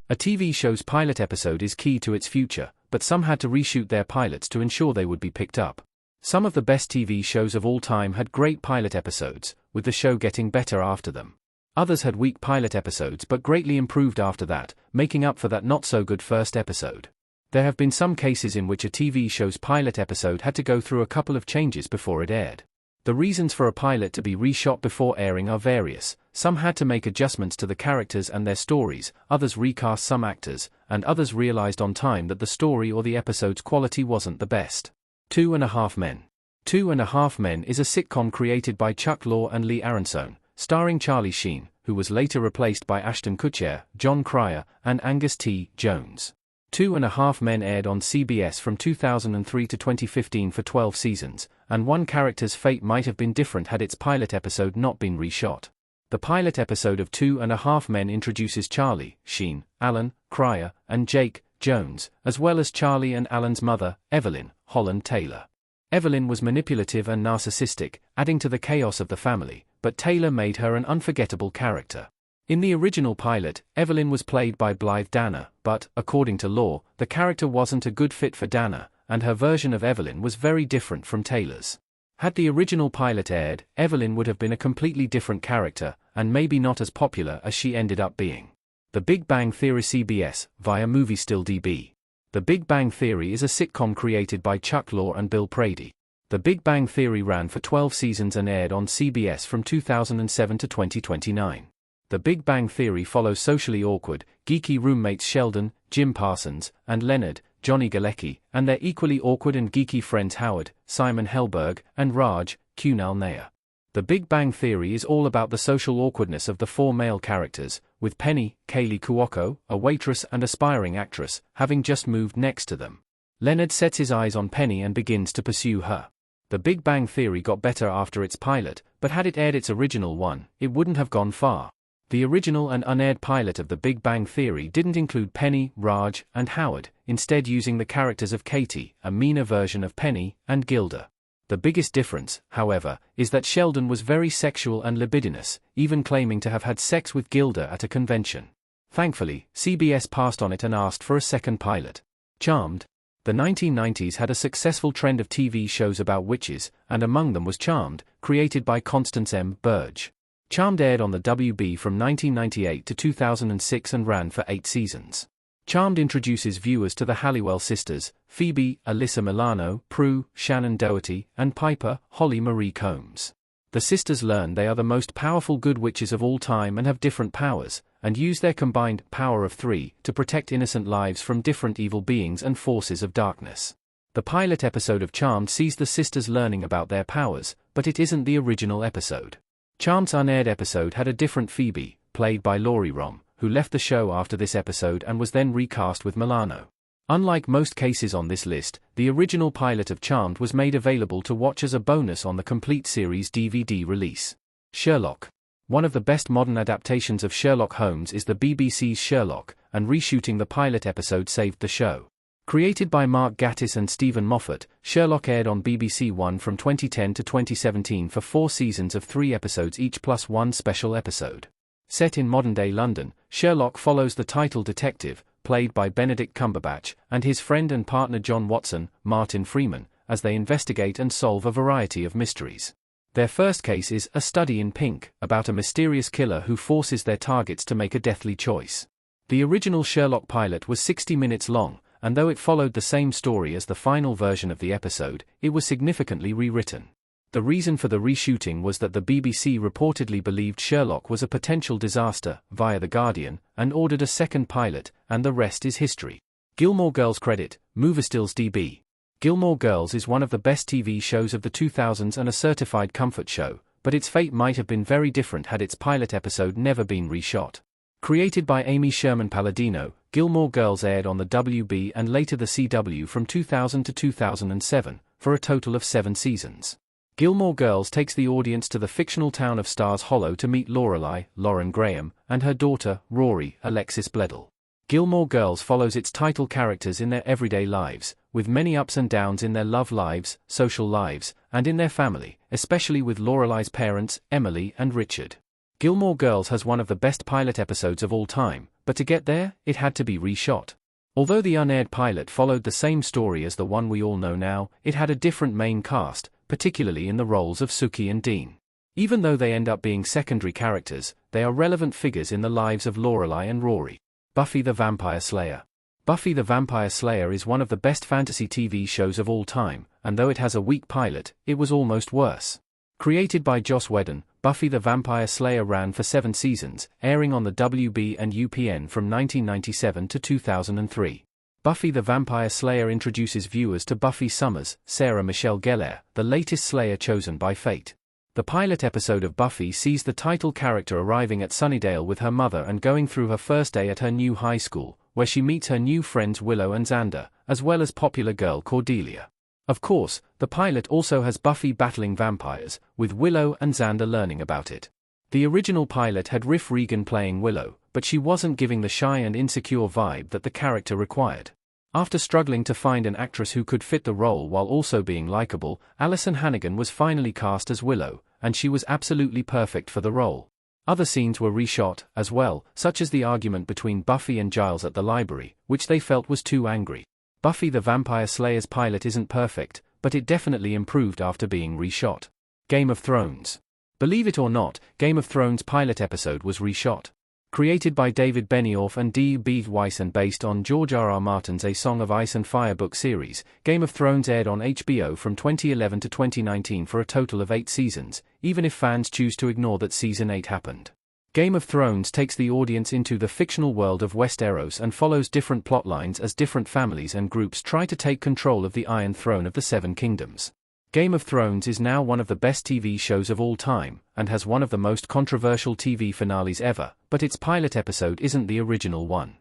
A TV show's pilot episode is key to its future, but some had to reshoot their pilots to ensure they would be picked up. Some of the best TV shows of all time had great pilot episodes, with the show getting better after them. Others had weak pilot episodes but greatly improved after that, making up for that not-so-good first episode. There have been some cases in which a TV show's pilot episode had to go through a couple of changes before it aired. The reasons for a pilot to be reshot before airing are various. Some had to make adjustments to the characters and their stories, others recast some actors, and others realized on time that the story or the episode's quality wasn't the best. 2.5 Men. 2.5 Men is a sitcom created by Chuck Lorre and Lee Aronsohn, starring Charlie Sheen, who was later replaced by Ashton Kutcher, John Cryer, and Angus T. Jones. 2.5 Men aired on CBS from 2003 to 2015 for 12 seasons, and one character's fate might have been different had its pilot episode not been reshot. The pilot episode of 2.5 Men introduces Charlie, Sheen, Alan, Cryer, and Jake, Jones, as well as Charlie and Alan's mother, Evelyn, Holland Taylor. Evelyn was manipulative and narcissistic, adding to the chaos of the family, but Taylor made her an unforgettable character. In the original pilot, Evelyn was played by Blythe Danner, but, according to Lorre, the character wasn't a good fit for Danner, and her version of Evelyn was very different from Taylor's. Had the original pilot aired, Evelyn would have been a completely different character, and maybe not as popular as she ended up being. The Big Bang Theory CBS, via MovieStillDB. The Big Bang Theory is a sitcom created by Chuck Lorre and Bill Prady. The Big Bang Theory ran for 12 seasons and aired on CBS from 2007 to 2029. The Big Bang Theory follows socially awkward, geeky roommates Sheldon, Jim Parsons, and Leonard, Johnny Galecki, and their equally awkward and geeky friends Howard, Simon Helberg, and Raj, Kunal Nair. The Big Bang Theory is all about the social awkwardness of the four male characters, with Penny, Kaylee Cuoco, a waitress and aspiring actress, having just moved next to them. Leonard sets his eyes on Penny and begins to pursue her. The Big Bang Theory got better after its pilot, but had it aired its original one, it wouldn't have gone far. The original and unaired pilot of The Big Bang Theory didn't include Penny, Raj, and Howard, instead using the characters of Katie, a meaner version of Penny, and Gilda. The biggest difference, however, is that Sheldon was very sexual and libidinous, even claiming to have had sex with Gilda at a convention. Thankfully, CBS passed on it and asked for a second pilot. Charmed. The 1990s had a successful trend of TV shows about witches, and among them was Charmed, created by Constance M. Burge. Charmed aired on the WB from 1998 to 2006 and ran for 8 seasons. Charmed introduces viewers to the Halliwell sisters, Phoebe, Alyssa Milano, Prue, Shannon Doherty, and Piper, Holly Marie Combs. The sisters learn they are the most powerful good witches of all time and have different powers, and use their combined power of 3 to protect innocent lives from different evil beings and forces of darkness. The pilot episode of Charmed sees the sisters learning about their powers, but it isn't the original episode. Charmed's unaired episode had a different Phoebe, played by Laurie Rom, who left the show after this episode and was then recast with Milano. Unlike most cases on this list, the original pilot of Charmed was made available to watch as a bonus on the complete series DVD release. Sherlock. One of the best modern adaptations of Sherlock Holmes is the BBC's Sherlock, and reshooting the pilot episode saved the show. Created by Mark Gatiss and Stephen Moffat, Sherlock aired on BBC One from 2010 to 2017 for 4 seasons of 3 episodes each plus one special episode. Set in modern-day London, Sherlock follows the title detective, played by Benedict Cumberbatch, and his friend and partner John Watson, Martin Freeman, as they investigate and solve a variety of mysteries. Their first case is A Study in Pink, about a mysterious killer who forces their targets to make a deathly choice. The original Sherlock pilot was 60 minutes long, and though it followed the same story as the final version of the episode, it was significantly rewritten. The reason for the reshooting was that the BBC reportedly believed Sherlock was a potential disaster, via The Guardian, and ordered a second pilot, and the rest is history. Gilmore Girls credit, MovieStillsDB. Gilmore Girls is one of the best TV shows of the 2000s and a certified comfort show, but its fate might have been very different had its pilot episode never been reshot. Created by Amy Sherman Palladino, Gilmore Girls aired on the WB and later the CW from 2000 to 2007, for a total of 7 seasons. Gilmore Girls takes the audience to the fictional town of Stars Hollow to meet Lorelai, Lauren Graham, and her daughter, Rory, Alexis Bledel. Gilmore Girls follows its title characters in their everyday lives, with many ups and downs in their love lives, social lives, and in their family, especially with Lorelai's parents, Emily and Richard. Gilmore Girls has one of the best pilot episodes of all time, but to get there, it had to be reshot. Although the unaired pilot followed the same story as the one we all know now, it had a different main cast, particularly in the roles of Sookie and Dean. Even though they end up being secondary characters, they are relevant figures in the lives of Lorelai and Rory. Buffy the Vampire Slayer. Buffy the Vampire Slayer is one of the best fantasy TV shows of all time, and though it has a weak pilot, it was almost worse. Created by Joss Whedon, Buffy the Vampire Slayer ran for 7 seasons, airing on the WB and UPN from 1997 to 2003. Buffy the Vampire Slayer introduces viewers to Buffy Summers, Sarah Michelle Gellar, the latest Slayer chosen by fate. The pilot episode of Buffy sees the title character arriving at Sunnydale with her mother and going through her first day at her new high school, where she meets her new friends Willow and Xander, as well as popular girl Cordelia. Of course, the pilot also has Buffy battling vampires, with Willow and Xander learning about it. The original pilot had Riff Regan playing Willow, but she wasn't giving the shy and insecure vibe that the character required. After struggling to find an actress who could fit the role while also being likable, Alyson Hannigan was finally cast as Willow, and she was absolutely perfect for the role. Other scenes were reshot, as well, such as the argument between Buffy and Giles at the library, which they felt was too angry. Buffy the Vampire Slayer's pilot isn't perfect, but it definitely improved after being reshot. Game of Thrones. Believe it or not, Game of Thrones pilot episode was reshot. Created by David Benioff and D.B. Weiss and based on George R.R. Martin's A Song of Ice and Fire book series, Game of Thrones aired on HBO from 2011 to 2019 for a total of 8 seasons, even if fans choose to ignore that Season 8 happened. Game of Thrones takes the audience into the fictional world of Westeros and follows different plotlines as different families and groups try to take control of the Iron Throne of the Seven Kingdoms. Game of Thrones is now one of the best TV shows of all time, and has one of the most controversial TV finales ever, but its pilot episode isn't the original one.